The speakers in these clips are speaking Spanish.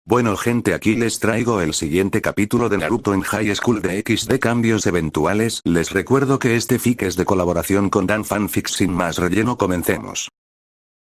Bueno gente, aquí les traigo el siguiente capítulo de Naruto en High School de XD cambios eventuales. Les recuerdo que este fic es de colaboración con Dan Fanfics. Sin más relleno, comencemos.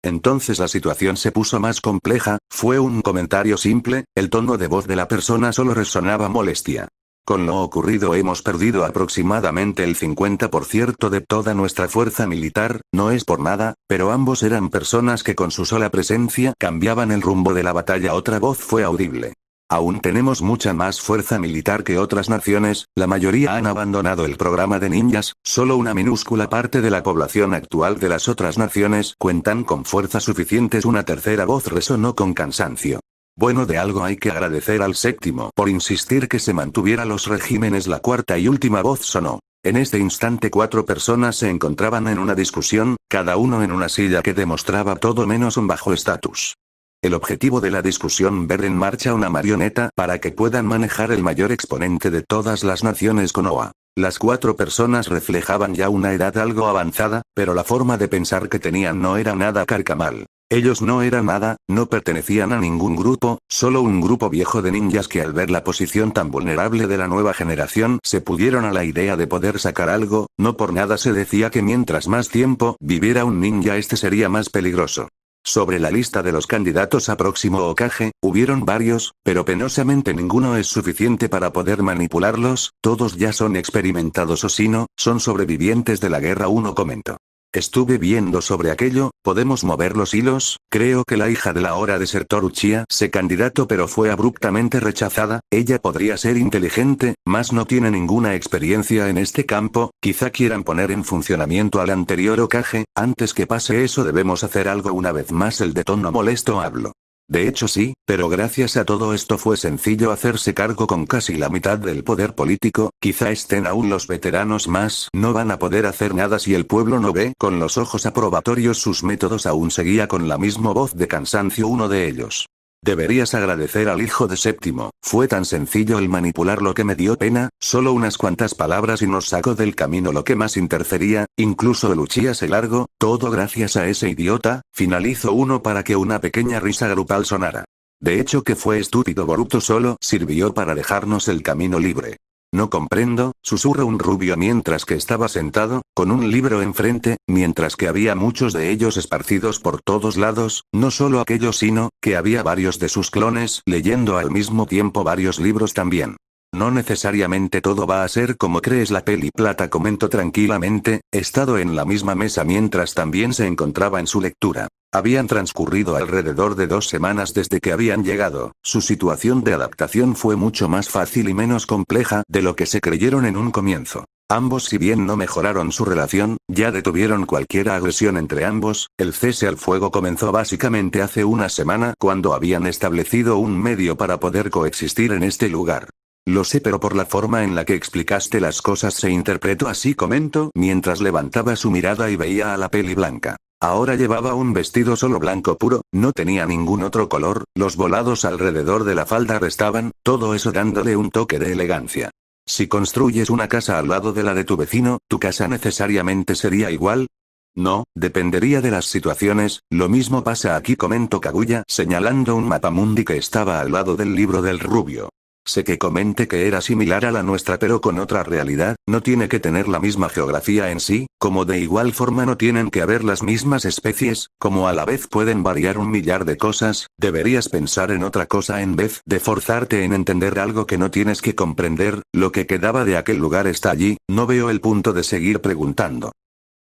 Entonces la situación se puso más compleja, fue un comentario simple, el tono de voz de la persona solo resonaba molestia. Con lo ocurrido hemos perdido aproximadamente el 50% de toda nuestra fuerza militar, no es por nada, pero ambos eran personas que con su sola presencia cambiaban el rumbo de la batalla. Otra voz fue audible. Aún tenemos mucha más fuerza militar que otras naciones, la mayoría han abandonado el programa de ninjas, solo una minúscula parte de la población actual de las otras naciones cuentan con fuerzas suficientes. Una tercera voz resonó con cansancio. Bueno, de algo hay que agradecer al séptimo por insistir que se mantuviera los regímenes. La cuarta y última voz sonó. En este instante 4 personas se encontraban en una discusión, cada uno en una silla que demostraba todo menos un bajo estatus. El objetivo de la discusión: ver en marcha una marioneta para que puedan manejar el mayor exponente de todas las naciones Konoha. Las 4 personas reflejaban ya una edad algo avanzada, pero la forma de pensar que tenían no era nada carcamal. Ellos no eran nada, no pertenecían a ningún grupo, solo un grupo viejo de ninjas que al ver la posición tan vulnerable de la nueva generación se pudieron a la idea de poder sacar algo. No por nada se decía que mientras más tiempo viviera un ninja este sería más peligroso. Sobre la lista de los candidatos a próximo Hokage, hubieron varios, pero penosamente ninguno es suficiente para poder manipularlos, todos ya son experimentados o si no, son sobrevivientes de la guerra. Uno comentó. Estuve viendo sobre aquello, podemos mover los hilos. Creo que la hija de la hora desertor Uchiha se candidato pero fue abruptamente rechazada. Ella podría ser inteligente, mas no tiene ninguna experiencia en este campo, quizá quieran poner en funcionamiento al anterior Hokage. Antes que pase eso debemos hacer algo. Una vez más el de tono molesto habló. De hecho sí, pero gracias a todo esto fue sencillo hacerse cargo con casi la mitad del poder político. Quizá estén aún los veteranos, más no van a poder hacer nada si el pueblo no ve con los ojos aprobatorios sus métodos. Aún seguía con la misma voz de cansancio uno de ellos. Deberías agradecer al hijo de séptimo, fue tan sencillo el manipularlo que me dio pena, solo unas cuantas palabras y nos sacó del camino lo que más interfería, incluso el Uchiha se largó, todo gracias a ese idiota. Finalizó uno para que una pequeña risa grupal sonara. De hecho que fue estúpido, Boruto solo sirvió para dejarnos el camino libre. No comprendo, susurró un rubio mientras que estaba sentado, con un libro enfrente, mientras que había muchos de ellos esparcidos por todos lados, no solo aquellos sino, que había varios de sus clones leyendo al mismo tiempo varios libros también. No necesariamente todo va a ser como crees. La peli plata comentó tranquilamente, estado en la misma mesa mientras también se encontraba en su lectura. Habían transcurrido alrededor de 2 semanas desde que habían llegado, su situación de adaptación fue mucho más fácil y menos compleja de lo que se creyeron en un comienzo. Ambos, si bien no mejoraron su relación, ya detuvieron cualquier agresión entre ambos. El cese al fuego comenzó básicamente hace una semana cuando habían establecido un medio para poder coexistir en este lugar. Lo sé, pero por la forma en la que explicaste las cosas se interpretó así, comentó mientras levantaba su mirada y veía a la peli blanca. Ahora llevaba un vestido solo blanco puro, no tenía ningún otro color, los volados alrededor de la falda restaban, todo eso dándole un toque de elegancia. Si construyes una casa al lado de la de tu vecino, ¿tu casa necesariamente sería igual? No, dependería de las situaciones. Lo mismo pasa aquí, comentó Kaguya señalando un mapamundi que estaba al lado del libro del rubio. Sé que comenté que era similar a la nuestra pero con otra realidad, no tiene que tener la misma geografía en sí, como de igual forma no tienen que haber las mismas especies, como a la vez pueden variar un millar de cosas. Deberías pensar en otra cosa en vez de forzarte en entender algo que no tienes que comprender. Lo que quedaba de aquel lugar está allí, no veo el punto de seguir preguntando.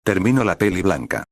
Termino la peli blanca.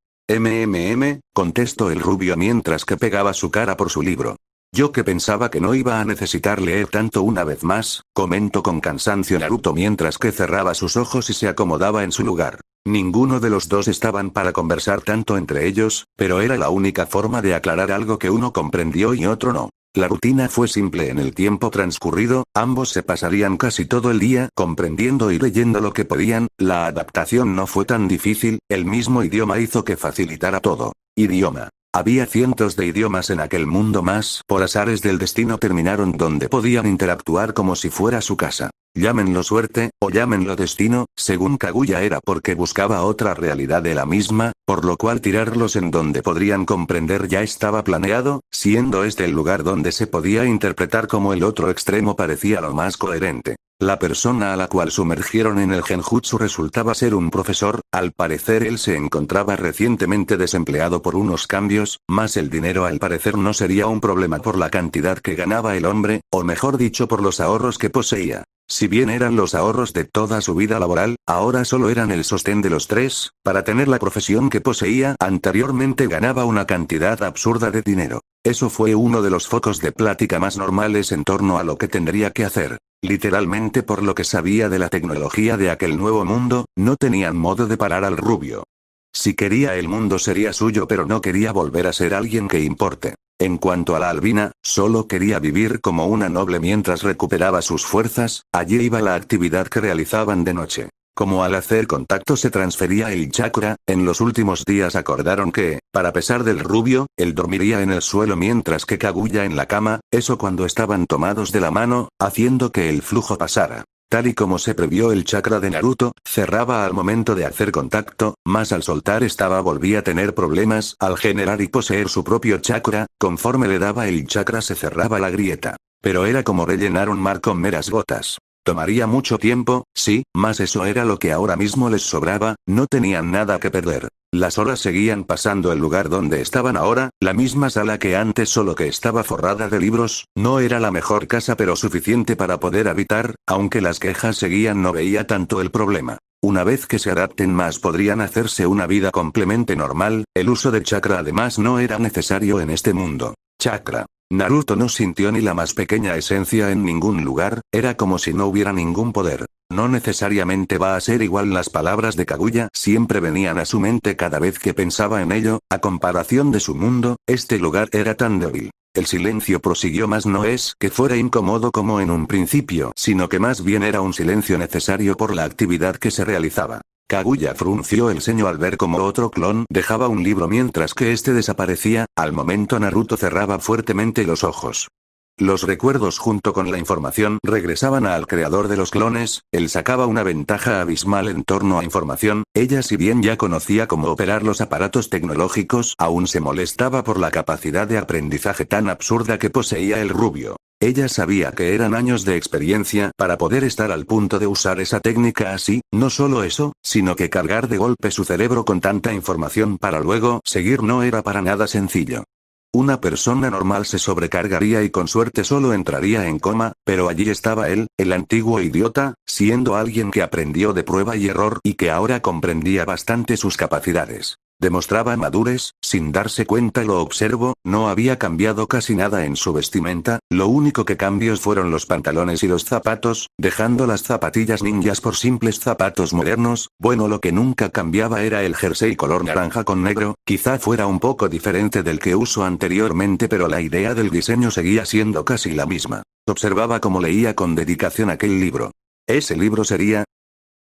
Contestó el rubio mientras que pegaba su cara por su libro. Yo que pensaba que no iba a necesitar leer tanto una vez más, comentó con cansancio Naruto mientras que cerraba sus ojos y se acomodaba en su lugar. Ninguno de los dos estaban para conversar tanto entre ellos, pero era la única forma de aclarar algo que uno comprendió y otro no. La rutina fue simple en el tiempo transcurrido, ambos se pasarían casi todo el día comprendiendo y leyendo lo que podían. La adaptación no fue tan difícil, el mismo idioma hizo que facilitara todo. Idioma. Había cientos de idiomas en aquel mundo, más por azares del destino terminaron donde podían interactuar como si fuera su casa. Llámenlo suerte, o llámenlo destino, según Kaguya era porque buscaba otra realidad de la misma, por lo cual tirarlos en donde podrían comprender ya estaba planeado, siendo este el lugar donde se podía interpretar como el otro extremo parecía lo más coherente. La persona a la cual sumergieron en el genjutsu resultaba ser un profesor, al parecer él se encontraba recientemente desempleado por unos cambios, más el dinero al parecer no sería un problema por la cantidad que ganaba el hombre, o mejor dicho por los ahorros que poseía. Si bien eran los ahorros de toda su vida laboral, ahora solo eran el sostén de los tres, para tener la profesión que poseía anteriormente ganaba una cantidad absurda de dinero. Eso fue uno de los focos de plática más normales en torno a lo que tendría que hacer. Literalmente por lo que sabía de la tecnología de aquel nuevo mundo, no tenían modo de parar al rubio. Si quería el mundo sería suyo pero no quería volver a ser alguien que importe. En cuanto a la albina, solo quería vivir como una noble mientras recuperaba sus fuerzas, allí iba la actividad que realizaban de noche. Como al hacer contacto se transfería el chakra, en los últimos días acordaron que, para pesar del rubio, él dormiría en el suelo mientras que Kaguya en la cama, eso cuando estaban tomados de la mano, haciendo que el flujo pasara. Tal y como se previó el chakra de Naruto, cerraba al momento de hacer contacto, más al soltar volvía a tener problemas, al generar y poseer su propio chakra, conforme le daba el chakra se cerraba la grieta. Pero era como rellenar un mar con meras gotas. Tomaría mucho tiempo, sí, mas eso era lo que ahora mismo les sobraba, no tenían nada que perder. Las horas seguían pasando el lugar donde estaban ahora, la misma sala que antes solo que estaba forrada de libros, no era la mejor casa pero suficiente para poder habitar, aunque las quejas seguían no veía tanto el problema. Una vez que se adapten más podrían hacerse una vida completamente normal, el uso de chakra además no era necesario en este mundo. Chakra. Naruto no sintió ni la más pequeña esencia en ningún lugar, era como si no hubiera ningún poder. No necesariamente va a ser igual las palabras de Kaguya siempre venían a su mente cada vez que pensaba en ello, a comparación de su mundo, este lugar era tan débil. El silencio prosiguió más no es que fuera incómodo como en un principio, sino que más bien era un silencio necesario por la actividad que se realizaba. Kaguya frunció el ceño al ver como otro clon dejaba un libro mientras que este desaparecía, al momento Naruto cerraba fuertemente los ojos. Los recuerdos junto con la información regresaban al creador de los clones, él sacaba una ventaja abismal en torno a información, ella si bien ya conocía cómo operar los aparatos tecnológicos, aún se molestaba por la capacidad de aprendizaje tan absurda que poseía el rubio. Ella sabía que eran años de experiencia para poder estar al punto de usar esa técnica así, no solo eso, sino que cargar de golpe su cerebro con tanta información para luego seguir no era para nada sencillo. Una persona normal se sobrecargaría y con suerte solo entraría en coma, pero allí estaba él, el antiguo idiota, siendo alguien que aprendió de prueba y error y que ahora comprendía bastante sus capacidades. Demostraba madurez, sin darse cuenta lo observo, no había cambiado casi nada en su vestimenta, lo único que cambios fueron los pantalones y los zapatos, dejando las zapatillas ninjas por simples zapatos modernos, bueno lo que nunca cambiaba era el jersey color naranja con negro, quizá fuera un poco diferente del que usó anteriormente pero la idea del diseño seguía siendo casi la misma. Observaba cómo leía con dedicación aquel libro. Ese libro sería...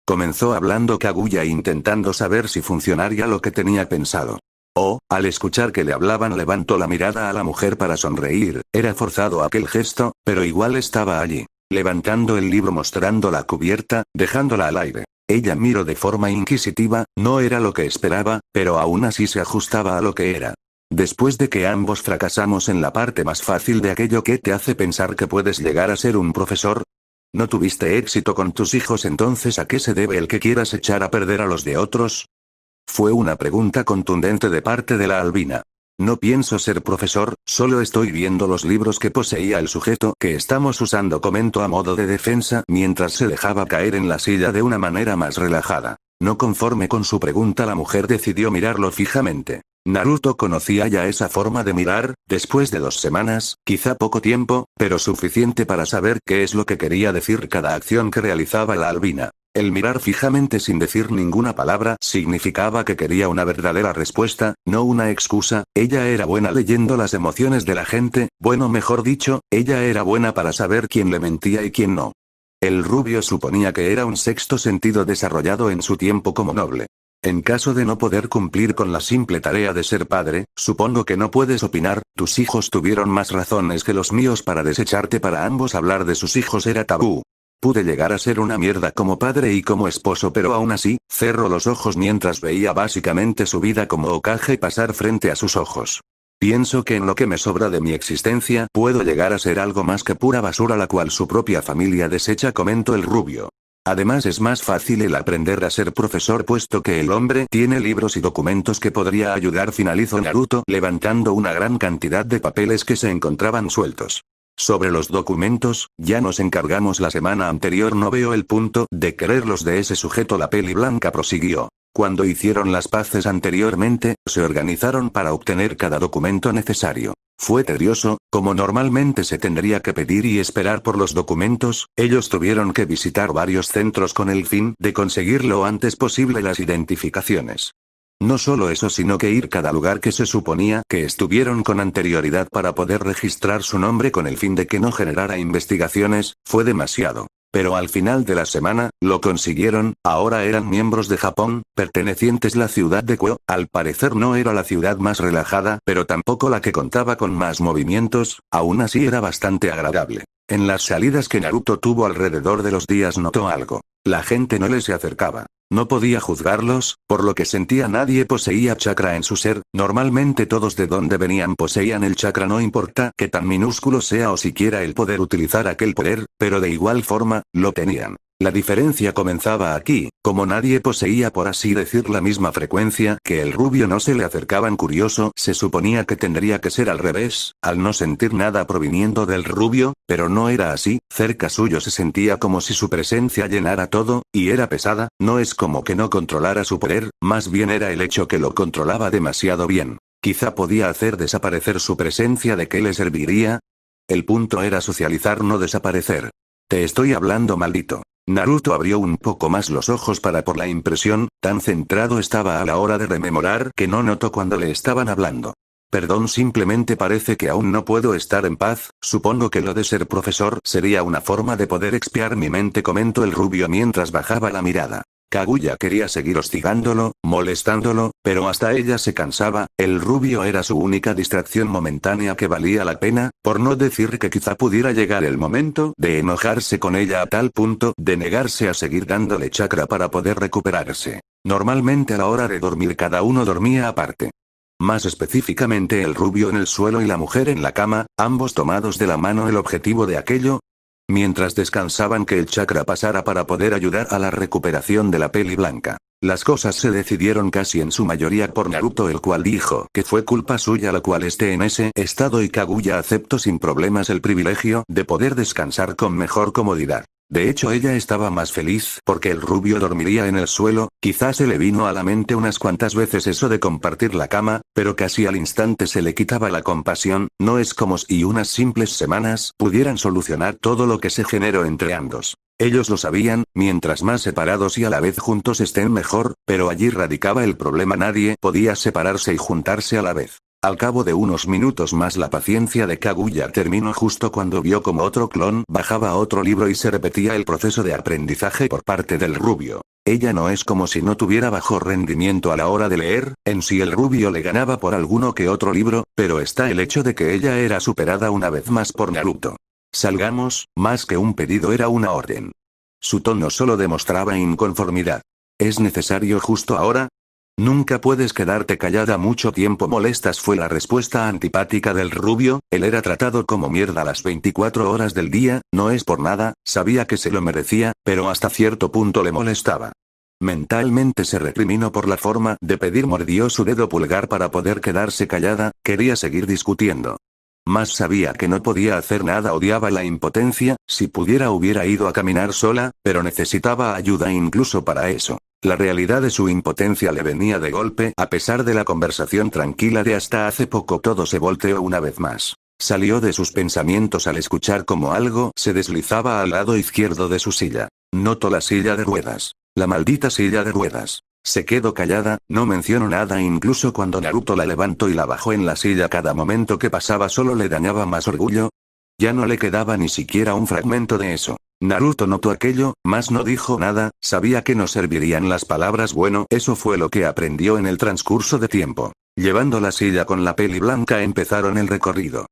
Comenzó hablando Kaguya intentando saber si funcionaría lo que tenía pensado. Al escuchar que le hablaban levantó la mirada a la mujer para sonreír, era forzado aquel gesto, pero igual estaba allí. Levantando el libro mostrando la cubierta, dejándola al aire. Ella miró de forma inquisitiva, no era lo que esperaba, pero aún así se ajustaba a lo que era. Después de que ambos fracasamos en la parte más fácil de aquello que te hace pensar que puedes llegar a ser un profesor, ¿no tuviste éxito con tus hijos entonces a qué se debe el que quieras echar a perder a los de otros? Fue una pregunta contundente de parte de la albina. No pienso ser profesor, solo estoy viendo los libros que poseía el sujeto que estamos usando comentó a modo de defensa mientras se dejaba caer en la silla de una manera más relajada. No conforme con su pregunta la mujer decidió mirarlo fijamente. Naruto conocía ya esa forma de mirar, después de 2 semanas, quizá poco tiempo, pero suficiente para saber qué es lo que quería decir cada acción que realizaba la albina. El mirar fijamente sin decir ninguna palabra significaba que quería una verdadera respuesta, no una excusa, ella era buena leyendo las emociones de la gente, bueno mejor dicho, ella era buena para saber quién le mentía y quién no. El rubio suponía que era un sexto sentido desarrollado en su tiempo como noble. En caso de no poder cumplir con la simple tarea de ser padre, supongo que no puedes opinar, tus hijos tuvieron más razones que los míos para desecharte para ambos hablar de sus hijos era tabú. Pude llegar a ser una mierda como padre y como esposo, pero aún así, cerró los ojos mientras veía básicamente su vida como Hokage pasar frente a sus ojos. Pienso que en lo que me sobra de mi existencia puedo llegar a ser algo más que pura basura la cual su propia familia desecha, comentó el rubio. Además es más fácil el aprender a ser profesor puesto que el hombre tiene libros y documentos que podría ayudar, finalizó Naruto levantando una gran cantidad de papeles que se encontraban sueltos. Sobre los documentos, ya nos encargamos la semana anterior, no veo el punto de quererlos de ese sujeto, la peli blanca prosiguió. Cuando hicieron las paces anteriormente, se organizaron para obtener cada documento necesario. Fue tedioso, como normalmente se tendría que pedir y esperar por los documentos, ellos tuvieron que visitar varios centros con el fin de conseguir lo antes posible las identificaciones. No solo eso, sino que ir cada lugar que se suponía que estuvieron con anterioridad para poder registrar su nombre con el fin de que no generara investigaciones, fue demasiado. Pero al final de la semana, lo consiguieron, ahora eran miembros de Japón, pertenecientes a la ciudad de Kyoto. Al parecer no era la ciudad más relajada, pero tampoco la que contaba con más movimientos, aún así era bastante agradable. En las salidas que Naruto tuvo alrededor de los días notó algo. La gente no le se acercaba. No podía juzgarlos, por lo que sentía nadie poseía chakra en su ser, normalmente todos de donde venían poseían el chakra, no importa que tan minúsculo sea o siquiera el poder utilizar aquel poder, pero de igual forma, lo tenían. La diferencia comenzaba aquí, como nadie poseía por así decir la misma frecuencia que el rubio, no se le acercaban. Curioso, se suponía que tendría que ser al revés, al no sentir nada proviniendo del rubio, pero no era así, cerca suyo se sentía como si su presencia llenara todo, y era pesada, no es como que no controlara su poder, más bien era el hecho que lo controlaba demasiado bien. Quizá podía hacer desaparecer su presencia, ¿de qué le serviría? El punto era socializar, no desaparecer. Te estoy hablando, maldito. Naruto abrió un poco más los ojos por la impresión, tan centrado estaba a la hora de rememorar que no notó cuando le estaban hablando. Perdón, simplemente parece que aún no puedo estar en paz, supongo que lo de ser profesor sería una forma de poder expiar mi mente, comentó el rubio mientras bajaba la mirada. Kaguya quería seguir hostigándolo, molestándolo, pero hasta ella se cansaba, el rubio era su única distracción momentánea que valía la pena, por no decir que quizá pudiera llegar el momento de enojarse con ella a tal punto de negarse a seguir dándole chakra para poder recuperarse. Normalmente a la hora de dormir cada uno dormía aparte. Más específicamente el rubio en el suelo y la mujer en la cama, ambos tomados de la mano. El objetivo de aquello, mientras descansaban, que el chakra pasara para poder ayudar a la recuperación de la peli blanca. Las cosas se decidieron casi en su mayoría por Naruto, el cual dijo que fue culpa suya la cual esté en ese estado, y Kaguya aceptó sin problemas el privilegio de poder descansar con mejor comodidad. De hecho, ella estaba más feliz porque el rubio dormiría en el suelo, quizás se le vino a la mente unas cuantas veces eso de compartir la cama, pero casi al instante se le quitaba la compasión, no es como si unas simples semanas pudieran solucionar todo lo que se generó entre ambos. Ellos lo sabían, mientras más separados y a la vez juntos estén mejor, pero allí radicaba el problema, nadie podía separarse y juntarse a la vez. Al cabo de unos minutos más la paciencia de Kaguya terminó justo cuando vio como otro clon bajaba a otro libro y se repetía el proceso de aprendizaje por parte del rubio. Ella no es como si no tuviera bajo rendimiento a la hora de leer, en sí el rubio le ganaba por alguno que otro libro, pero está el hecho de que ella era superada una vez más por Naruto. Salgamos, más que un pedido era una orden. Su tono solo demostraba inconformidad. ¿Es necesario justo ahora? Nunca puedes quedarte callada mucho tiempo, molestas, fue la respuesta antipática del rubio. Él era tratado como mierda las 24 horas del día, no es por nada, sabía que se lo merecía, pero hasta cierto punto le molestaba. Mentalmente se recriminó por la forma de pedir, mordió su dedo pulgar para poder quedarse callada, quería seguir discutiendo. Más sabía que no podía hacer nada, odiaba la impotencia, si pudiera hubiera ido a caminar sola, pero necesitaba ayuda incluso para eso. La realidad de su impotencia le venía de golpe, a pesar de la conversación tranquila de hasta hace poco. Todo se volteó una vez más. Salió de sus pensamientos al escuchar como algo se deslizaba al lado izquierdo de su silla. Notó la silla de ruedas. La maldita silla de ruedas. Se quedó callada, no mencionó nada incluso cuando Naruto la levantó y la bajó en la silla. Cada momento que pasaba solo le dañaba más orgullo. Ya no le quedaba ni siquiera un fragmento de eso. Naruto notó aquello, mas no dijo nada, sabía que no servirían las palabras. Bueno, eso fue lo que aprendió en el transcurso de tiempo. Llevando la silla con la peli blanca empezaron el recorrido.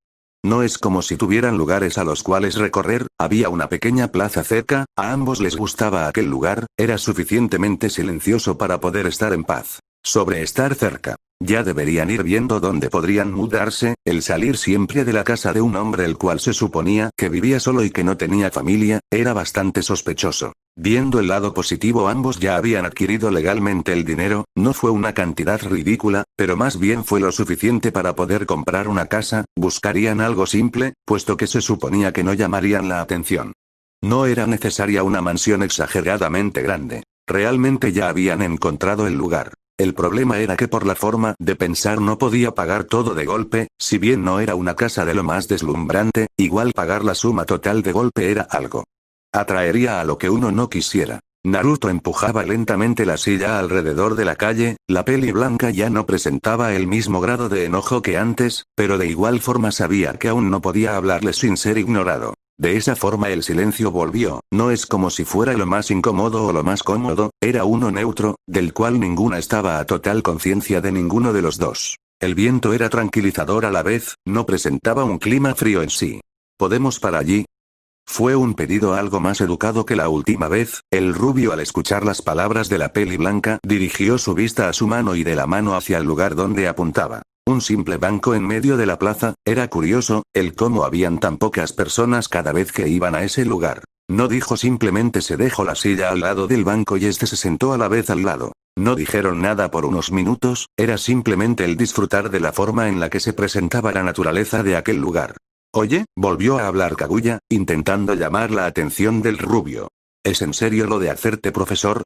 No es como si tuvieran lugares a los cuales recorrer, había una pequeña plaza cerca, a ambos les gustaba aquel lugar, era suficientemente silencioso para poder estar en paz. Sobre estar cerca. Ya deberían ir viendo dónde podrían mudarse, el salir siempre de la casa de un hombre el cual se suponía que vivía solo y que no tenía familia, era bastante sospechoso. Viendo el lado positivo, ambos ya habían adquirido legalmente el dinero, no fue una cantidad ridícula, pero más bien fue lo suficiente para poder comprar una casa, buscarían algo simple, puesto que se suponía que no llamarían la atención. No era necesaria una mansión exageradamente grande. Realmente ya habían encontrado el lugar. El problema era que por la forma de pensar no podía pagar todo de golpe, si bien no era una casa de lo más deslumbrante, igual pagar la suma total de golpe era algo. Atraería a lo que uno no quisiera. Naruto empujaba lentamente la silla alrededor de la calle, la peli blanca ya no presentaba el mismo grado de enojo que antes, pero de igual forma sabía que aún no podía hablarle sin ser ignorado. De esa forma el silencio volvió, no es como si fuera lo más incómodo o lo más cómodo, era uno neutro, del cual ninguna estaba a total conciencia de ninguno de los dos. El viento era tranquilizador a la vez, no presentaba un clima frío en sí. ¿Podemos para allí? Fue un pedido algo más educado que la última vez, el rubio al escuchar las palabras de la peli blanca dirigió su vista a su mano y de la mano hacia el lugar donde apuntaba. Un simple banco en medio de la plaza, era curioso, el cómo habían tan pocas personas cada vez que iban a ese lugar. No dijo, simplemente se dejó la silla al lado del banco y este se sentó a la vez al lado. No dijeron nada por unos minutos, era simplemente el disfrutar de la forma en la que se presentaba la naturaleza de aquel lugar. Oye, volvió a hablar Kaguya, intentando llamar la atención del rubio. ¿Es en serio lo de hacerte profesor?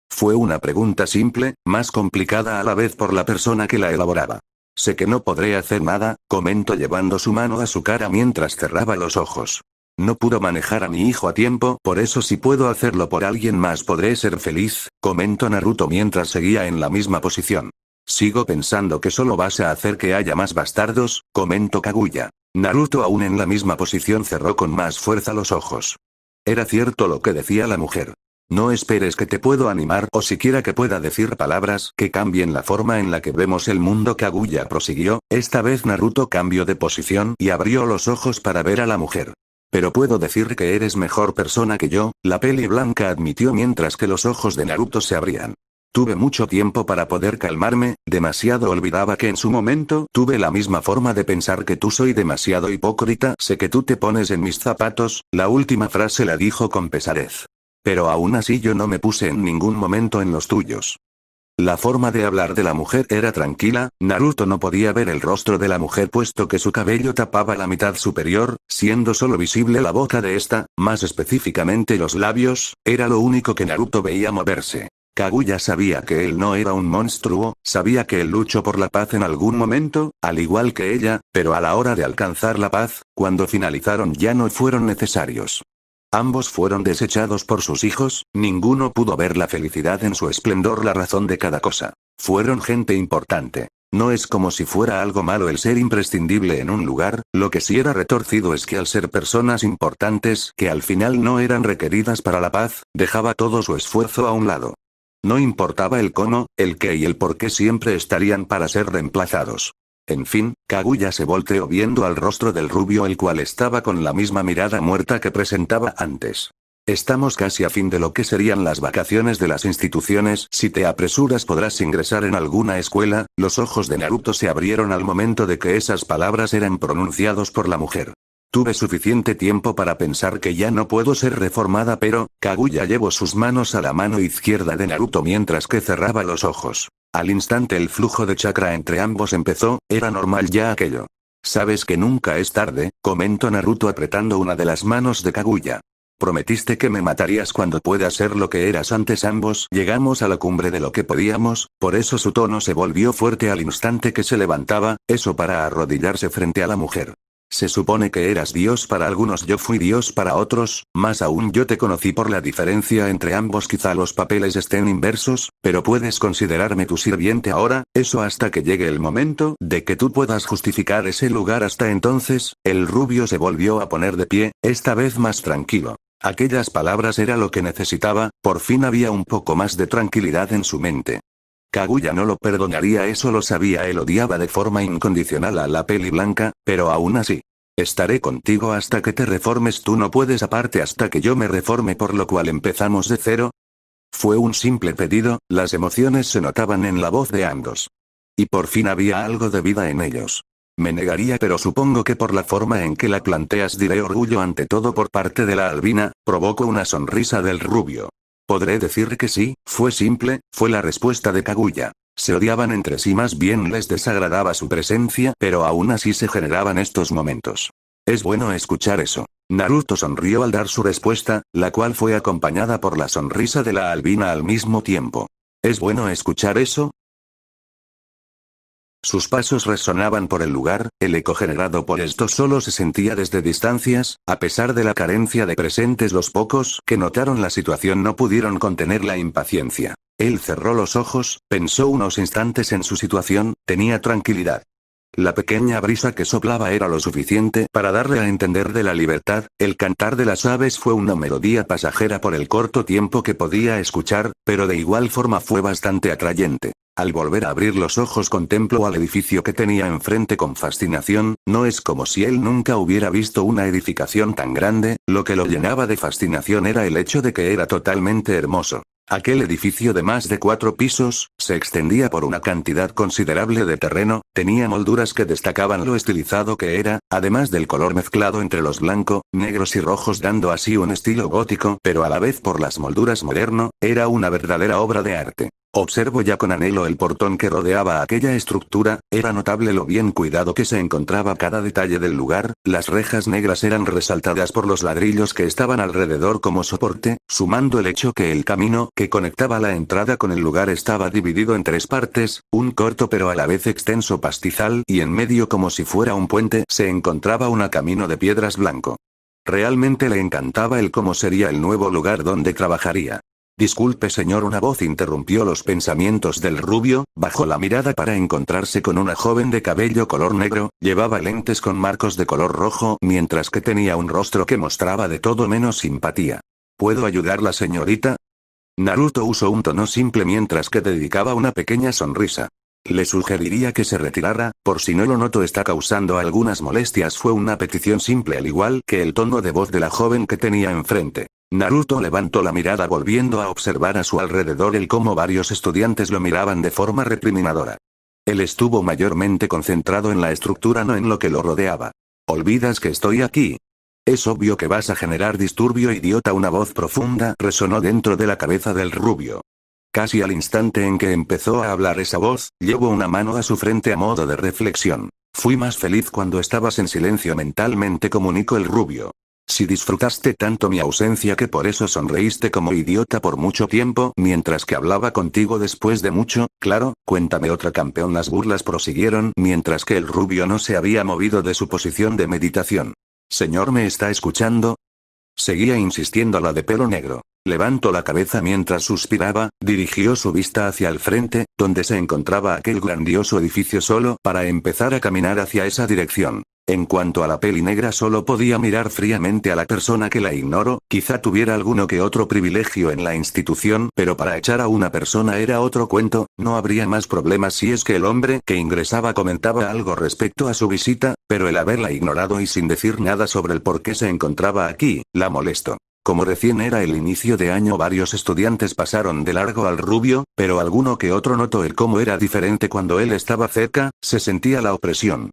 Fue una pregunta simple, más complicada a la vez por la persona que la elaboraba. Sé que no podré hacer nada, comentó llevando su mano a su cara mientras cerraba los ojos. No pudo manejar a mi hijo a tiempo, por eso si puedo hacerlo por alguien más podré ser feliz, comentó Naruto mientras seguía en la misma posición. Sigo pensando que solo vas a hacer que haya más bastardos, comentó Kaguya. Naruto aún en la misma posición cerró con más fuerza los ojos. Era cierto lo que decía la mujer. No esperes que te puedo animar o siquiera que pueda decir palabras que cambien la forma en la que vemos el mundo. Kaguya prosiguió, esta vez Naruto cambió de posición y abrió los ojos para ver a la mujer. Pero puedo decir que eres mejor persona que yo, la peli blanca admitió mientras que los ojos de Naruto se abrían. Tuve mucho tiempo para poder calmarme, demasiado olvidaba que en su momento tuve la misma forma de pensar que tú, soy demasiado hipócrita, sé que tú te pones en mis zapatos, la última frase la dijo con pesadez. Pero aún así yo no me puse en ningún momento en los tuyos. La forma de hablar de la mujer era tranquila, Naruto no podía ver el rostro de la mujer puesto que su cabello tapaba la mitad superior, siendo solo visible la boca de esta, más específicamente los labios, era lo único que Naruto veía moverse. Kaguya sabía que él no era un monstruo, sabía que él luchó por la paz en algún momento, al igual que ella, pero a la hora de alcanzar la paz, cuando finalizaron ya no fueron necesarios. Ambos fueron desechados por sus hijos, ninguno pudo ver la felicidad en su esplendor, la razón de cada cosa. Fueron gente importante. No es como si fuera algo malo el ser imprescindible en un lugar, lo que sí era retorcido es que al ser personas importantes que al final no eran requeridas para la paz, dejaba todo su esfuerzo a un lado. No importaba el cómo, el qué y el por qué, siempre estarían para ser reemplazados. En fin, Kaguya se volteó viendo al rostro del rubio, el cual estaba con la misma mirada muerta que presentaba antes. Estamos casi a fin de lo que serían las vacaciones de las instituciones, si te apresuras podrás ingresar en alguna escuela. Los ojos de Naruto se abrieron al momento de que esas palabras eran pronunciados por la mujer. Tuve suficiente tiempo para pensar que ya no puedo ser reformada, pero Kaguya llevó sus manos a la mano izquierda de Naruto mientras que cerraba los ojos. Al instante el flujo de chakra entre ambos empezó, era normal ya aquello. Sabes que nunca es tarde, comentó Naruto apretando una de las manos de Kaguya. Prometiste que me matarías cuando puedas ser lo que eras antes. Ambos llegamos a la cumbre de lo que podíamos, por eso su tono se volvió fuerte al instante que se levantaba, eso para arrodillarse frente a la mujer. Se supone que eras Dios para algunos, yo fui Dios para otros, más aún yo te conocí por la diferencia entre ambos. Quizá los papeles estén inversos, pero puedes considerarme tu sirviente ahora, eso hasta que llegue el momento de que tú puedas justificar ese lugar. Hasta entonces, el rubio se volvió a poner de pie, esta vez más tranquilo. Aquellas palabras era lo que necesitaba, por fin había un poco más de tranquilidad en su mente. Kaguya no lo perdonaría, eso lo sabía, él odiaba de forma incondicional a la peli blanca, pero aún así. Estaré contigo hasta que te reformes. Tú no puedes aparte hasta que yo me reforme, por lo cual empezamos de cero. Fue un simple pedido, las emociones se notaban en la voz de ambos. Y por fin había algo de vida en ellos. Me negaría, pero supongo que por la forma en que la planteas diré orgullo ante todo por parte de la albina. Provocó una sonrisa del rubio. Podré decir que sí, fue simple, fue la respuesta de Kaguya. Se odiaban entre sí, más bien les desagradaba su presencia, pero aún así se generaban estos momentos. Es bueno escuchar eso. Naruto sonrió al dar su respuesta, la cual fue acompañada por la sonrisa de la albina al mismo tiempo. ¿Es bueno escuchar eso? Sus pasos resonaban por el lugar, el eco generado por esto solo se sentía desde distancias. A pesar de la carencia de presentes, los pocos que notaron la situación no pudieron contener la impaciencia. Él cerró los ojos, pensó unos instantes en su situación, tenía tranquilidad. La pequeña brisa que soplaba era lo suficiente para darle a entender de la libertad. El cantar de las aves fue una melodía pasajera por el corto tiempo que podía escuchar, pero de igual forma fue bastante atrayente. Al volver a abrir los ojos contempló al edificio que tenía enfrente con fascinación. No es como si él nunca hubiera visto una edificación tan grande, lo que lo llenaba de fascinación era el hecho de que era totalmente hermoso. Aquel edificio de más de 4 pisos, se extendía por una cantidad considerable de terreno, tenía molduras que destacaban lo estilizado que era, además del color mezclado entre los blanco, negros y rojos, dando así un estilo gótico, pero a la vez por las molduras moderno, era una verdadera obra de arte. Observo ya con anhelo el portón que rodeaba aquella estructura, era notable lo bien cuidado que se encontraba cada detalle del lugar. Las rejas negras eran resaltadas por los ladrillos que estaban alrededor como soporte, sumando el hecho que el camino que conectaba la entrada con el lugar estaba dividido en 3 partes, un corto pero a la vez extenso pastizal, y en medio, como si fuera un puente, se encontraba un camino de piedras blanco. Realmente le encantaba el cómo sería el nuevo lugar donde trabajaría. Disculpe señor, una voz interrumpió los pensamientos del rubio. Bajó la mirada para encontrarse con una joven de cabello color negro, llevaba lentes con marcos de color rojo, mientras que tenía un rostro que mostraba de todo menos simpatía. ¿Puedo ayudarla, señorita? Naruto usó un tono simple mientras que dedicaba una pequeña sonrisa. Le sugeriría que se retirara, por si no lo noto está causando algunas molestias. Fue una petición simple al igual que el tono de voz de la joven que tenía enfrente. Naruto levantó la mirada volviendo a observar a su alrededor el cómo varios estudiantes lo miraban de forma recriminadora. Él estuvo mayormente concentrado en la estructura, no en lo que lo rodeaba. ¿Olvidas que estoy aquí? Es obvio que vas a generar disturbio, idiota. Una voz profunda resonó dentro de la cabeza del rubio. Casi al instante en que empezó a hablar esa voz, llevó una mano a su frente a modo de reflexión. Fui más feliz cuando estabas en silencio, mentalmente comunicó el rubio. Si disfrutaste tanto mi ausencia que por eso sonreíste como idiota por mucho tiempo mientras que hablaba contigo después de mucho, claro, cuéntame otra, campeón. Las burlas prosiguieron mientras que el rubio no se había movido de su posición de meditación. Señor, ¿me está escuchando? Seguía insistiendo la de pelo negro. Levantó la cabeza mientras suspiraba, dirigió su vista hacia el frente, donde se encontraba aquel grandioso edificio solo para empezar a caminar hacia esa dirección. En cuanto a la peli negra, solo podía mirar fríamente a la persona que la ignoró. Quizá tuviera alguno que otro privilegio en la institución, pero para echar a una persona era otro cuento. No habría más problemas si es que el hombre que ingresaba comentaba algo respecto a su visita, pero el haberla ignorado y sin decir nada sobre el por qué se encontraba aquí, la molestó. Como recién era el inicio de año, varios estudiantes pasaron de largo al rubio, pero alguno que otro notó el cómo era diferente cuando él estaba cerca. Se sentía la opresión.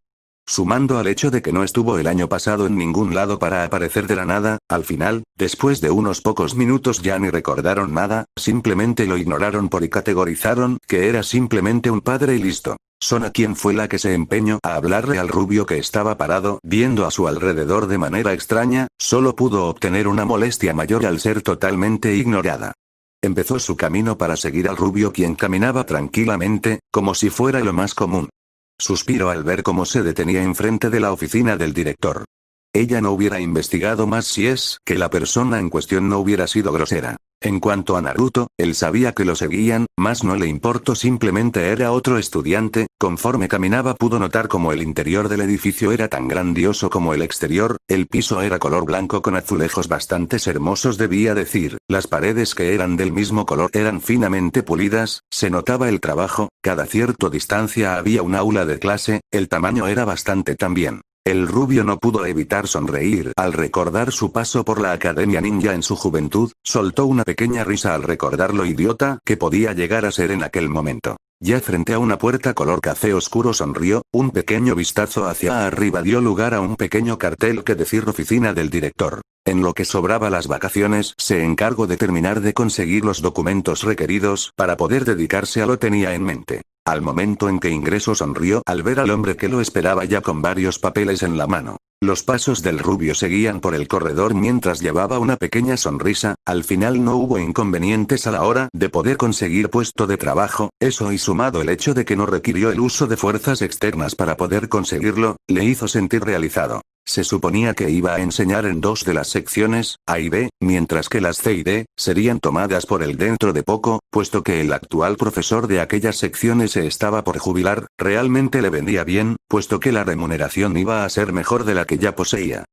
Sumando al hecho de que no estuvo el año pasado en ningún lado para aparecer de la nada, al final, después de unos pocos minutos ya ni recordaron nada, simplemente lo ignoraron y categorizaron que era simplemente un padre y listo. Sona, quien fue la que se empeñó a hablarle al rubio que estaba parado viendo a su alrededor de manera extraña, solo pudo obtener una molestia mayor al ser totalmente ignorada. Empezó su camino para seguir al rubio, quien caminaba tranquilamente, como si fuera lo más común. Suspiró al ver cómo se detenía enfrente de la oficina del director. Ella no hubiera investigado más si es que la persona en cuestión no hubiera sido grosera. En cuanto a Naruto, él sabía que lo seguían, mas no le importó, simplemente era otro estudiante. Conforme caminaba pudo notar cómo el interior del edificio era tan grandioso como el exterior. El piso era color blanco con azulejos bastante hermosos, debía decir. Las paredes, que eran del mismo color, eran finamente pulidas, se notaba el trabajo. Cada cierta distancia había un aula de clase, el tamaño era bastante también. El rubio no pudo evitar sonreír al recordar su paso por la Academia Ninja en su juventud, soltó una pequeña risa al recordar lo idiota que podía llegar a ser en aquel momento. Ya frente a una puerta color café oscuro sonrió, un pequeño vistazo hacia arriba dio lugar a un pequeño cartel que decía oficina del director. En lo que sobraba las vacaciones se encargó de terminar de conseguir los documentos requeridos para poder dedicarse a lo que tenía en mente. Al momento en que ingresó sonrió al ver al hombre que lo esperaba ya con varios papeles en la mano. Los pasos del rubio seguían por el corredor mientras llevaba una pequeña sonrisa, al final no hubo inconvenientes a la hora de poder conseguir puesto de trabajo, eso y sumado el hecho de que no requirió el uso de fuerzas externas para poder conseguirlo, le hizo sentir realizado. Se suponía que iba a enseñar en dos de las secciones, A y B, mientras que las C y D, serían tomadas por él dentro de poco, puesto que el actual profesor de aquellas secciones se estaba por jubilar, realmente le vendía bien, puesto que la remuneración iba a ser mejor de la que ya poseía.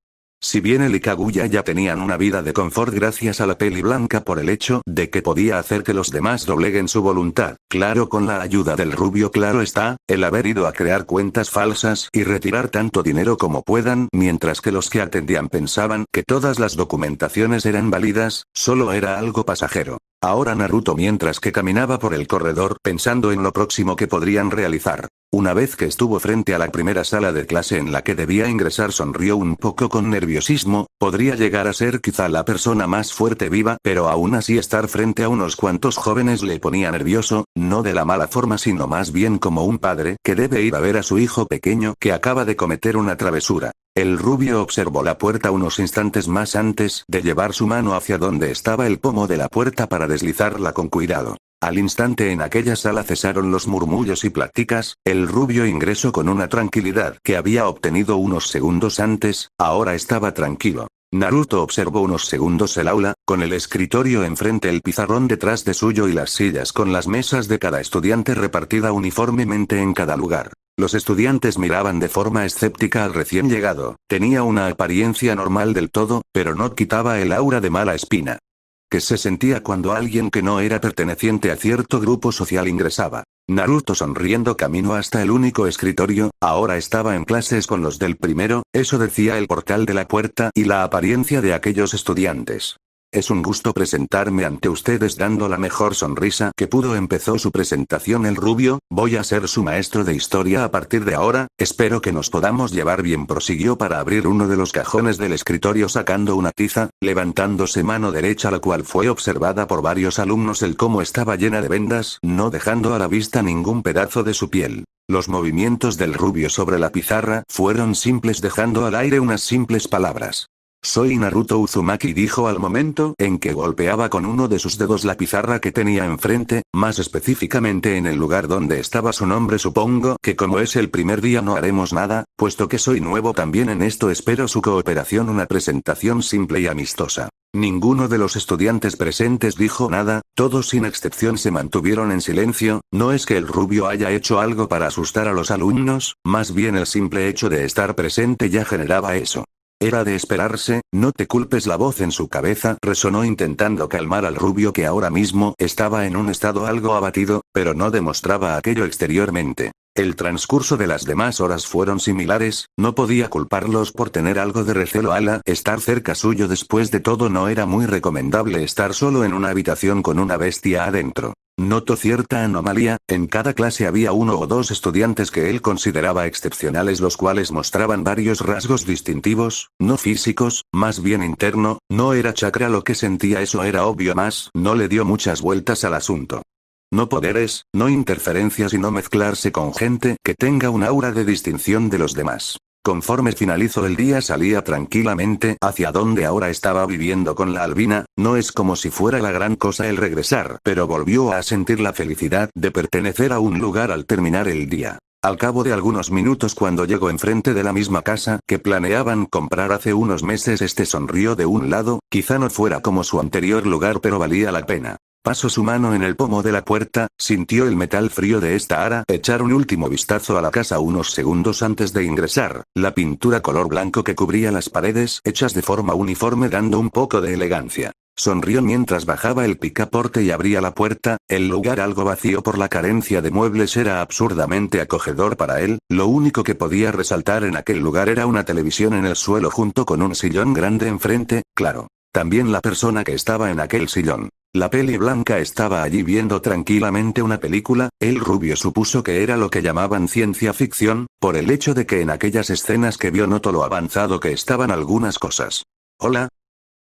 Si bien él y Kaguya ya tenían una vida de confort gracias a la peli blanca por el hecho de que podía hacer que los demás dobleguen su voluntad, claro con la ayuda del rubio claro está, el haber ido a crear cuentas falsas y retirar tanto dinero como puedan mientras que los que atendían pensaban que todas las documentaciones eran válidas, solo era algo pasajero. Ahora Naruto mientras que caminaba por el corredor pensando en lo próximo que podrían realizar. Una vez que estuvo frente a la primera sala de clase en la que debía ingresar sonrió un poco con nerviosismo, podría llegar a ser quizá la persona más fuerte viva pero aún así estar frente a unos cuantos jóvenes le ponía nervioso, no de la mala forma sino más bien como un padre que debe ir a ver a su hijo pequeño que acaba de cometer una travesura. El rubio observó la puerta unos instantes más antes de llevar su mano hacia donde estaba el pomo de la puerta para deslizarla con cuidado. Al instante en aquella sala cesaron los murmullos y pláticas, el rubio ingresó con una tranquilidad que había obtenido unos segundos antes, ahora estaba tranquilo. Naruto observó unos segundos el aula, con el escritorio enfrente el pizarrón detrás de suyo y las sillas con las mesas de cada estudiante repartida uniformemente en cada lugar. Los estudiantes miraban de forma escéptica al recién llegado, tenía una apariencia normal del todo, pero no quitaba el aura de mala espina que se sentía cuando alguien que no era perteneciente a cierto grupo social ingresaba. Naruto sonriendo caminó hasta el único escritorio, ahora estaba en clases con los del primero, eso decía el portal de la puerta y la apariencia de aquellos estudiantes. Es un gusto presentarme ante ustedes dando la mejor sonrisa que pudo empezó su presentación el rubio, voy a ser su maestro de historia a partir de ahora, espero que nos podamos llevar bien prosiguió para abrir uno de los cajones del escritorio sacando una tiza, levantándose mano derecha la cual fue observada por varios alumnos el cómo estaba llena de vendas, no dejando a la vista ningún pedazo de su piel. Los movimientos del rubio sobre la pizarra fueron simples dejando al aire unas simples palabras. Soy Naruto Uzumaki dijo al momento en que golpeaba con uno de sus dedos la pizarra que tenía enfrente, más específicamente en el lugar donde estaba su nombre supongo que como es el primer día no haremos nada, puesto que soy nuevo también en esto espero su cooperación una presentación simple y amistosa. Ninguno de los estudiantes presentes dijo nada, todos sin excepción se mantuvieron en silencio, no es que el rubio haya hecho algo para asustar a los alumnos, más bien el simple hecho de estar presente ya generaba eso. Era de esperarse, no te culpes la voz en su cabeza resonó intentando calmar al rubio que ahora mismo estaba en un estado algo abatido, pero no demostraba aquello exteriormente. El transcurso de las demás horas fueron similares, no podía culparlos por tener algo de recelo al estar cerca suyo después de todo no era muy recomendable estar solo en una habitación con una bestia adentro. Notó cierta anomalía, en cada clase había uno o dos estudiantes que él consideraba excepcionales los cuales mostraban varios rasgos distintivos, no físicos, más bien interno, no era chakra lo que sentía eso era obvio más, no le dio muchas vueltas al asunto. No poderes, no interferencias y no mezclarse con gente que tenga un aura de distinción de los demás. Conforme finalizó el día salía tranquilamente hacia donde ahora estaba viviendo con la albina, no es como si fuera la gran cosa el regresar, pero volvió a sentir la felicidad de pertenecer a un lugar al terminar el día. Al cabo de algunos minutos cuando llegó enfrente de la misma casa que planeaban comprar hace unos meses sonrió de un lado, quizá no fuera como su anterior lugar pero valía la pena. Pasó su mano en el pomo de la puerta, sintió el metal frío de esta ara, echar un último vistazo a la casa unos segundos antes de ingresar, la pintura color blanco que cubría las paredes hechas de forma uniforme dando un poco de elegancia. Sonrió mientras bajaba el picaporte y abría la puerta. El lugar, algo vacío por la carencia de muebles, era absurdamente acogedor para él. Lo único que podía resaltar en aquel lugar era una televisión en el suelo junto con un sillón grande enfrente, claro. También la persona que estaba en aquel sillón. La peli blanca estaba allí viendo tranquilamente una película. El rubio supuso que era lo que llamaban ciencia ficción, por el hecho de que en aquellas escenas que vio notó lo avanzado que estaban algunas cosas. Hola.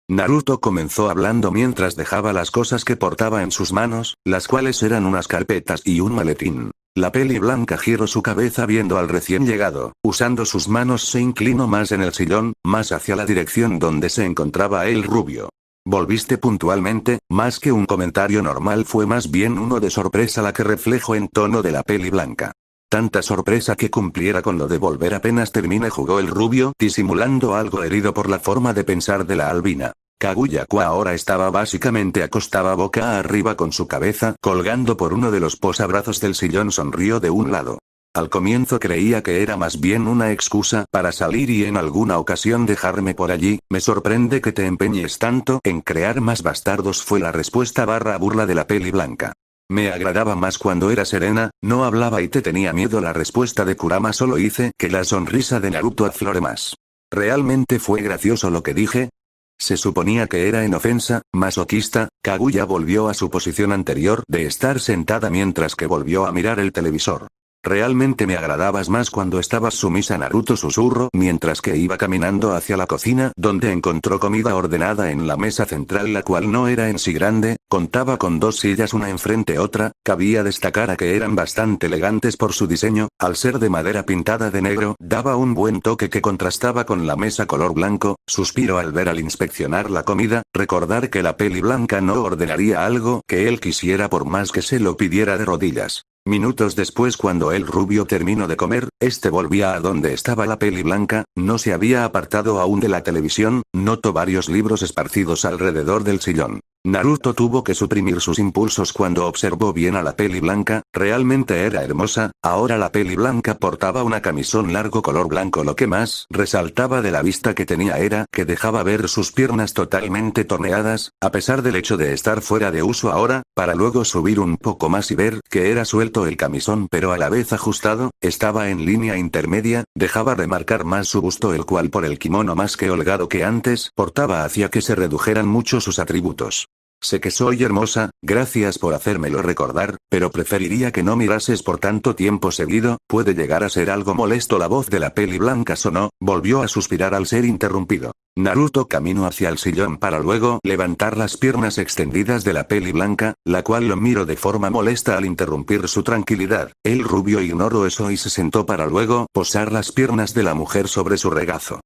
Naruto comenzó hablando mientras dejaba las cosas que portaba en sus manos, las cuales eran unas carpetas y un maletín. La peli blanca giró su cabeza viendo al recién llegado. Usando sus manos se inclinó más en el sillón, más hacia la dirección donde se encontraba el rubio. Volviste puntualmente. Más que un comentario normal, fue más bien uno de sorpresa la que reflejó en tono de la peli blanca. Tanta sorpresa que cumpliera con lo de volver apenas termine, jugó el rubio, disimulando algo herido por la forma de pensar de la albina. Kaguya-kwa ahora estaba básicamente acostada boca arriba con su cabeza colgando por uno de los posabrazos del sillón. Sonrió de un lado. Al comienzo creía que era más bien una excusa para salir y en alguna ocasión dejarme por allí. Me sorprende que te empeñes tanto en crear más bastardos, fue la respuesta barra burla de la peli blanca. Me agradaba más cuando era serena, no hablaba y te tenía miedo. La respuesta de Kurama solo hice que la sonrisa de Naruto aflore más. ¿Realmente fue gracioso lo que dije? Se suponía que era en ofensa, masoquista. Kaguya volvió a su posición anterior de estar sentada mientras que volvió a mirar el televisor. Realmente me agradabas más cuando estabas sumisa, Naruto susurró mientras que iba caminando hacia la cocina, donde encontró comida ordenada en la mesa central, la cual no era en sí grande, contaba con dos sillas una enfrente otra. Cabía destacar a que eran bastante elegantes por su diseño, al ser de madera pintada de negro, daba un buen toque que contrastaba con la mesa color blanco. Suspiró al ver al inspeccionar la comida, recordar que la peli blanca no ordenaría algo que él quisiera por más que se lo pidiera de rodillas. Minutos después, cuando el rubio terminó de comer, este volvía a donde estaba la peli blanca. No se había apartado aún de la televisión. Notó varios libros esparcidos alrededor del sillón. Naruto tuvo que suprimir sus impulsos cuando observó bien a la peli blanca. Realmente era hermosa. Ahora la peli blanca portaba una camisón largo color blanco. Lo que más resaltaba de la vista que tenía era que dejaba ver sus piernas totalmente torneadas, a pesar del hecho de estar fuera de uso ahora, para luego subir un poco más y ver que era suelto el camisón pero a la vez ajustado. Estaba en línea intermedia, dejaba remarcar más su busto, el cual por el kimono más que holgado que antes portaba hacía que se redujeran mucho sus atributos. Sé que soy hermosa, gracias por hacérmelo recordar, pero preferiría que no mirases por tanto tiempo seguido. Puede llegar a ser algo molesto. La voz de la peli blanca sonó, volvió a suspirar al ser interrumpido. Naruto caminó hacia el sillón para luego levantar las piernas extendidas de la peli blanca, la cual lo miró de forma molesta al interrumpir su tranquilidad. El rubio ignoró eso y se sentó para luego posar las piernas de la mujer sobre su regazo.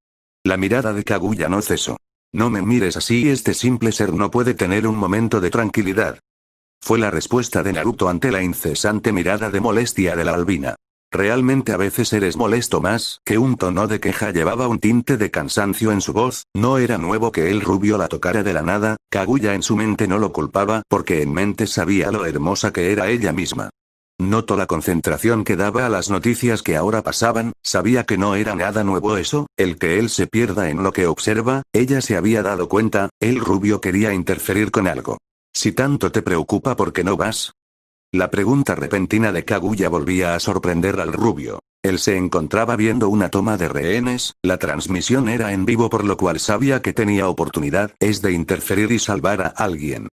La mirada de Kaguya no cesó. No me mires así, este simple ser no puede tener un momento de tranquilidad. Fue la respuesta de Naruto ante la incesante mirada de molestia de la albina. Realmente a veces eres molesto. Más que un tono de queja, llevaba un tinte de cansancio en su voz. No era nuevo que el rubio la tocara de la nada. Kaguya en su mente no lo culpaba, porque en mente sabía lo hermosa que era ella misma. Notó la concentración que daba a las noticias que ahora pasaban. Sabía que no era nada nuevo eso, el que él se pierda en lo que observa. Ella se había dado cuenta. El rubio quería interferir con algo. Si tanto te preocupa, ¿por qué no vas? La pregunta repentina de Kaguya volvía a sorprender al rubio. Él se encontraba viendo una toma de rehenes. La transmisión era en vivo, por lo cual sabía que tenía oportunidad de interferir y salvar a alguien.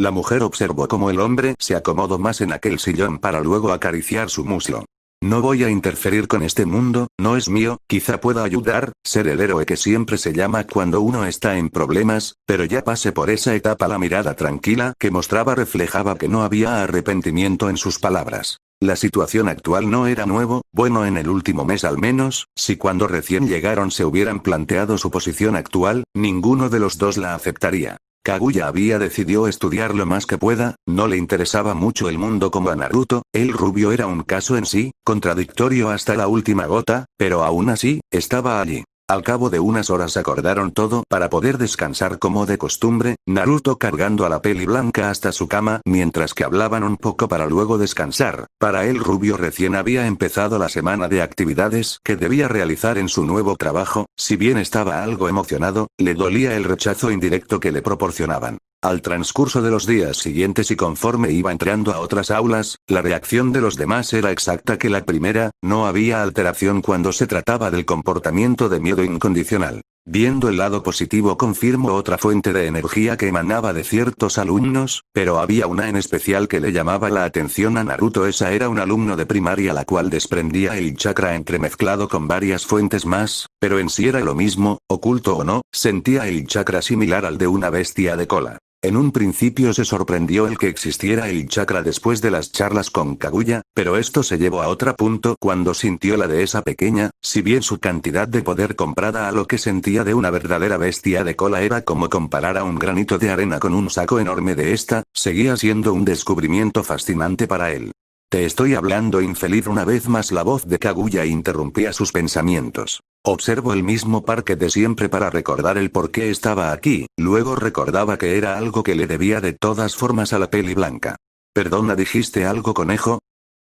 La mujer observó cómo el hombre se acomodó más en aquel sillón para luego acariciar su muslo. No voy a interferir con este mundo, no es mío. Quizá pueda ayudar, ser el héroe que siempre se llama cuando uno está en problemas, pero ya pasé por esa etapa. La mirada tranquila que mostraba reflejaba que no había arrepentimiento en sus palabras. La situación actual no era nuevo, bueno, en el último mes al menos. Si cuando recién llegaron se hubieran planteado su posición actual, ninguno de los dos la aceptaría. Kaguya había decidido estudiar lo más que pueda. No le interesaba mucho el mundo como a Naruto. El rubio era un caso en sí, contradictorio hasta la última gota, pero aún así, estaba allí. Al cabo de unas horas acordaron todo para poder descansar como de costumbre, Naruto cargando a la peli blanca hasta su cama mientras que hablaban un poco para luego descansar. Para el rubio recién había empezado la semana de actividades que debía realizar en su nuevo trabajo. Si bien estaba algo emocionado, le dolía el rechazo indirecto que le proporcionaban. Al transcurso de los días siguientes y conforme iba entrando a otras aulas, la reacción de los demás era exacta que la primera, no había alteración cuando se trataba del comportamiento de miedo incondicional. Viendo el lado positivo confirmó otra fuente de energía que emanaba de ciertos alumnos, pero había una en especial que le llamaba la atención a Naruto. Esa era un alumno de primaria la cual desprendía el chakra entremezclado con varias fuentes más, pero en sí era lo mismo, oculto o no, sentía el chakra similar al de una bestia de cola. En un principio se sorprendió el que existiera el chakra después de las charlas con Kaguya, pero esto se llevó a otro punto cuando sintió la de esa pequeña, si bien su cantidad de poder comparada a lo que sentía de una verdadera bestia de cola era como comparar a un granito de arena con un saco enorme de esta, seguía siendo un descubrimiento fascinante para él. Te estoy hablando, infeliz. Una vez más la voz de Kaguya interrumpía sus pensamientos. Observo el mismo parque de siempre para recordar el por qué estaba aquí, luego recordaba que era algo que le debía de todas formas a la peli blanca. Perdona, ¿dijiste algo, conejo?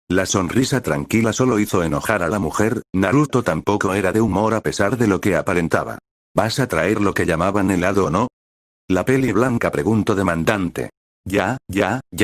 La sonrisa tranquila solo hizo enojar a la mujer. Naruto tampoco era de humor a pesar de lo que aparentaba. ¿Vas a traer lo que llamaban helado o no? La peli blanca preguntó demandante. Ya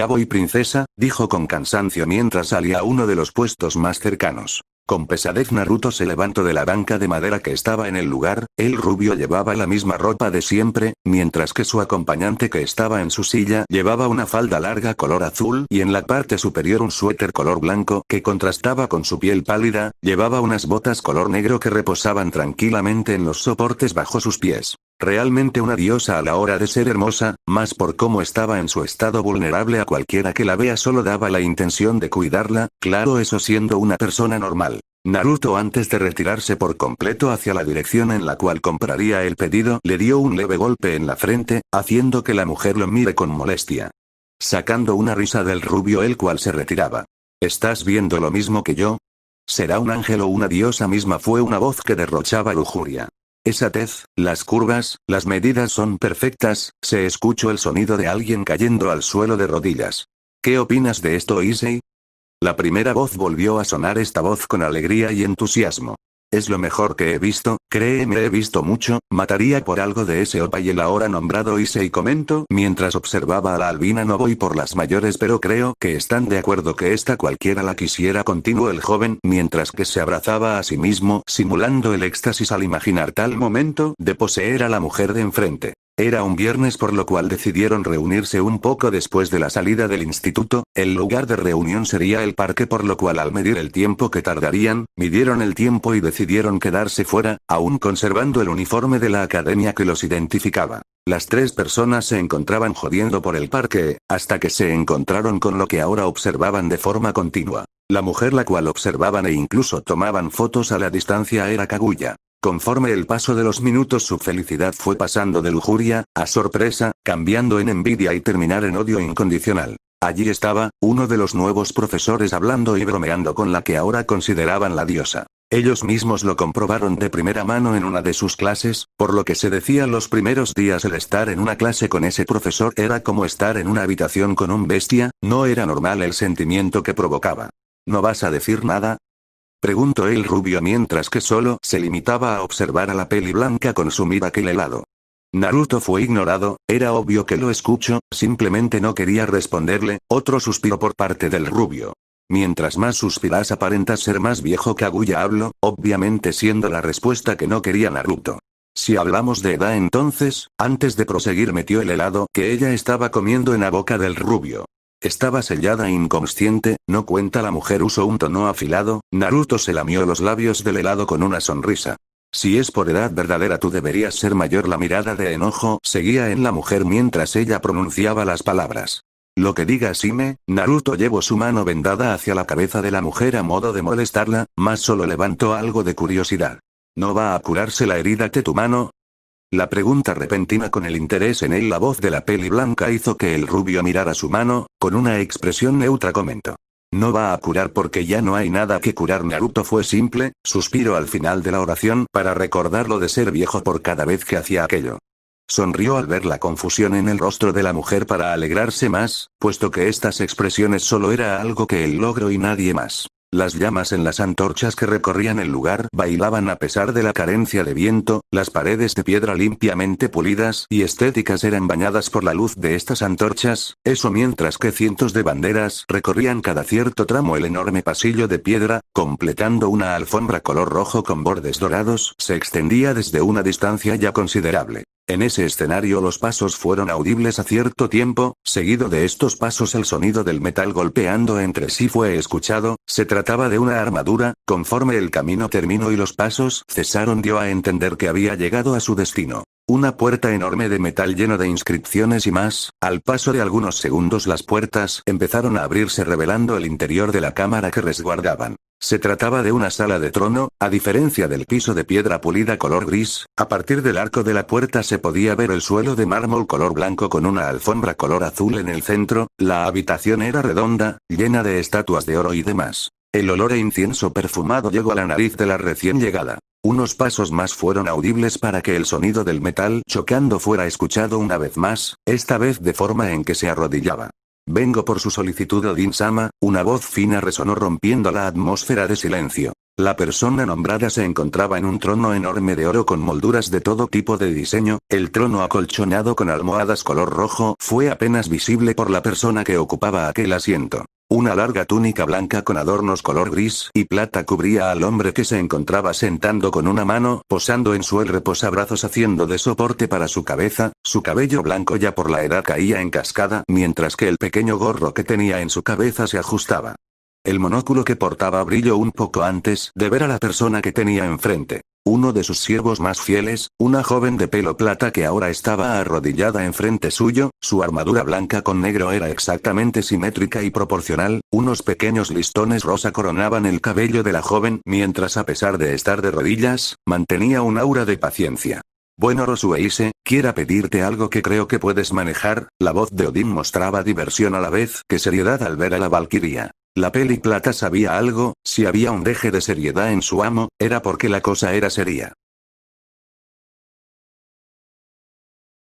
voy, princesa, dijo con cansancio mientras salía a uno de los puestos más cercanos. Con pesadez Naruto se levantó de la banca de madera que estaba en el lugar. El rubio llevaba la misma ropa de siempre, mientras que su acompañante que estaba en su silla llevaba una falda larga color azul y en la parte superior un suéter color blanco que contrastaba con su piel pálida. Llevaba unas botas color negro que reposaban tranquilamente en los soportes bajo sus pies. Realmente una diosa a la hora de ser hermosa, más por cómo estaba en su estado vulnerable. A cualquiera que la vea solo daba la intención de cuidarla, claro, eso siendo una persona normal. Naruto, antes de retirarse por completo hacia la dirección en la cual compraría el pedido, le dio un leve golpe en la frente, haciendo que la mujer lo mire con molestia. Sacando una risa del rubio el cual se retiraba. ¿Estás viendo lo mismo que yo? ¿Será un ángel o una diosa misma? Fue una voz que derrochaba lujuria. Esa tez, las curvas, las medidas son perfectas. Se escuchó el sonido de alguien cayendo al suelo de rodillas. ¿Qué opinas de esto, Issei? La primera voz volvió a sonar, esta voz con alegría y entusiasmo. Es lo mejor que he visto, créeme, he visto mucho. Mataría por algo de ese opa. Y el ahora nombrado Issei comentó mientras observaba a la albina. No voy por las mayores, pero creo que están de acuerdo que esta cualquiera la quisiera, continuó el joven mientras que se abrazaba a sí mismo simulando el éxtasis al imaginar tal momento de poseer a la mujer de enfrente. Era un viernes por lo cual decidieron reunirse un poco después de la salida del instituto. El lugar de reunión sería el parque, por lo cual al medir el tiempo que tardarían, midieron el tiempo y decidieron quedarse fuera, aún conservando el uniforme de la academia que los identificaba. Las tres personas se encontraban jodiendo por el parque, hasta que se encontraron con lo que ahora observaban de forma continua. La mujer la cual observaban e incluso tomaban fotos a la distancia era Kaguya. Conforme el paso de los minutos su felicidad fue pasando de lujuria a sorpresa, cambiando en envidia y terminar en odio incondicional. Allí estaba, uno de los nuevos profesores hablando y bromeando con la que ahora consideraban la diosa. Ellos mismos lo comprobaron de primera mano en una de sus clases, por lo que se decía los primeros días el estar en una clase con ese profesor era como estar en una habitación con un bestia. No era normal el sentimiento que provocaba. ¿No vas a decir nada?, preguntó el rubio mientras que solo se limitaba a observar a la peli blanca consumir aquel helado. Naruto fue ignorado, era obvio que lo escuchó, simplemente no quería responderle. Otro suspiro por parte del rubio. Mientras más suspiras aparentas ser más viejo. Kaguya habló, obviamente siendo la respuesta que no quería Naruto. Si hablamos de edad entonces, antes de proseguir metió el helado que ella estaba comiendo en la boca del rubio. Estaba sellada e inconsciente, no cuenta. La mujer usó un tono afilado. Naruto se lamió los labios del helado con una sonrisa. Si es por edad verdadera tú deberías ser mayor. La mirada de enojo seguía en la mujer mientras ella pronunciaba las palabras. Lo que diga Sime. Naruto llevó su mano vendada hacia la cabeza de la mujer a modo de molestarla, mas solo levantó algo de curiosidad. ¿No va a curarse la herida de tu mano? La pregunta repentina con el interés en él. La voz de la peli blanca hizo que el rubio mirara su mano, con una expresión neutra comentó. No va a curar porque ya no hay nada que curar. Naruto fue simple, suspiró al final de la oración para recordar lo de ser viejo por cada vez que hacía aquello. Sonrió al ver la confusión en el rostro de la mujer para alegrarse más, puesto que estas expresiones solo era algo que él logró y nadie más. Las llamas en las antorchas que recorrían el lugar bailaban a pesar de la carencia de viento, las paredes de piedra limpiamente pulidas y estéticas eran bañadas por la luz de estas antorchas, eso mientras que cientos de banderas recorrían cada cierto tramo el enorme pasillo de piedra, completando una alfombra color rojo con bordes dorados, se extendía desde una distancia ya considerable. En ese escenario los pasos fueron audibles a cierto tiempo, seguido de estos pasos el sonido del metal golpeando entre sí fue escuchado, se trataba de una armadura, conforme el camino terminó y los pasos cesaron dio a entender que había llegado a su destino. Una puerta enorme de metal lleno de inscripciones y más, al paso de algunos segundos las puertas empezaron a abrirse revelando el interior de la cámara que resguardaban. Se trataba de una sala de trono, a diferencia del piso de piedra pulida color gris, a partir del arco de la puerta se podía ver el suelo de mármol color blanco con una alfombra color azul en el centro, la habitación era redonda, llena de estatuas de oro y demás. El olor a incienso perfumado llegó a la nariz de la recién llegada. Unos pasos más fueron audibles para que el sonido del metal chocando fuera escuchado una vez más, esta vez de forma en que se arrodillaba. Vengo por su solicitud Odin-sama, una voz fina resonó rompiendo la atmósfera de silencio. La persona nombrada se encontraba en un trono enorme de oro con molduras de todo tipo de diseño, el trono acolchonado con almohadas color rojo fue apenas visible por la persona que ocupaba aquel asiento. Una larga túnica blanca con adornos color gris y plata cubría al hombre que se encontraba sentando con una mano posando en su reposabrazos haciendo de soporte para su cabeza, su cabello blanco ya por la edad caía en cascada mientras que el pequeño gorro que tenía en su cabeza se ajustaba. El monóculo que portaba brilló un poco antes de ver a la persona que tenía enfrente. Uno de sus siervos más fieles, una joven de pelo plata que ahora estaba arrodillada enfrente suyo, su armadura blanca con negro era exactamente simétrica y proporcional, unos pequeños listones rosa coronaban el cabello de la joven mientras a pesar de estar de rodillas, mantenía un aura de paciencia. Bueno Rosueise, quiera pedirte algo que creo que puedes manejar, la voz de Odín mostraba diversión a la vez que seriedad al ver a la valquiria. La peli plata sabía algo, si había un deje de seriedad en su amo, era porque la cosa era seria.